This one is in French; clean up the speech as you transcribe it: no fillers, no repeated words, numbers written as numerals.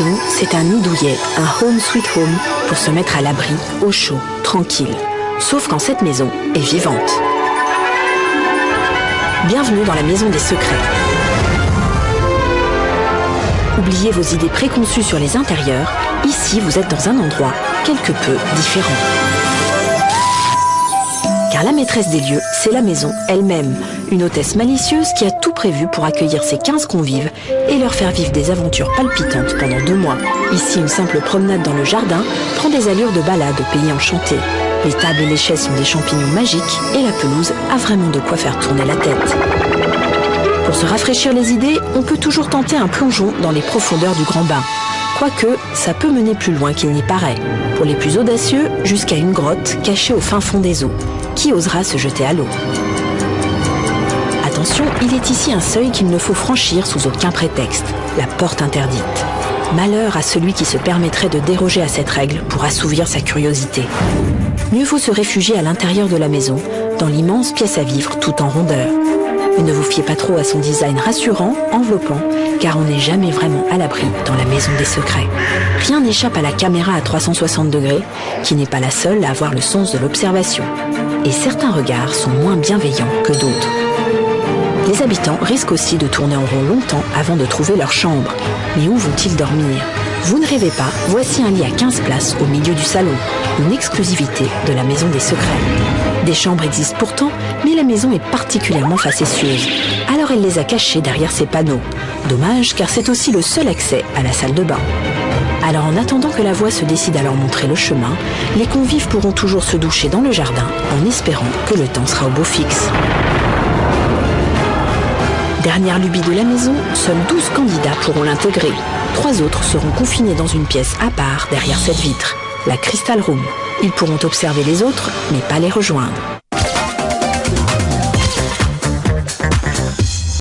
maison, c'est un nid douillet, un home sweet home pour se mettre à l'abri, au chaud, tranquille. Sauf quand cette maison est vivante. Bienvenue dans la maison des secrets. Oubliez vos idées préconçues sur les intérieurs. Ici, vous êtes dans un endroit quelque peu différent. Car la maîtresse des lieux, c'est la maison elle-même. Une hôtesse malicieuse qui a tout prévu pour accueillir ses 15 convives et leur faire vivre des aventures palpitantes pendant 2 mois. Ici, une simple promenade dans le jardin prend des allures de balade au pays enchanté. Les tables et les chaises sont des champignons magiques et la pelouse a vraiment de quoi faire tourner la tête. Pour se rafraîchir les idées, on peut toujours tenter un plongeon dans les profondeurs du grand bain. Quoique, ça peut mener plus loin qu'il n'y paraît. Pour les plus audacieux, jusqu'à une grotte cachée au fin fond des eaux. Qui osera se jeter à l'eau? Attention, il est ici un seuil qu'il ne faut franchir sous aucun prétexte. La porte interdite. Malheur à celui qui se permettrait de déroger à cette règle pour assouvir sa curiosité. Mieux vaut se réfugier à l'intérieur de la maison, dans l'immense pièce à vivre tout en rondeur. Mais ne vous fiez pas trop à son design rassurant, enveloppant, car on n'est jamais vraiment à l'abri dans la maison des secrets. Rien n'échappe à la caméra à 360 degrés, qui n'est pas la seule à avoir le sens de l'observation. Et certains regards sont moins bienveillants que d'autres. Les habitants risquent aussi de tourner en rond longtemps avant de trouver leur chambre. Mais où vont-ils dormir? Vous ne rêvez pas, voici un lit à 15 places au milieu du salon, une exclusivité de la maison des secrets. Des chambres existent pourtant, mais la maison est particulièrement facétieuse. Alors elle les a cachées derrière ces panneaux. Dommage, car c'est aussi le seul accès à la salle de bain. Alors en attendant que la voix se décide à leur montrer le chemin, les convives pourront toujours se doucher dans le jardin en espérant que le temps sera au beau fixe. Dernière lubie de la maison, seuls 12 candidats pourront l'intégrer. 3 autres seront confinés dans une pièce à part derrière cette vitre, la Crystal Room. Ils pourront observer les autres, mais pas les rejoindre.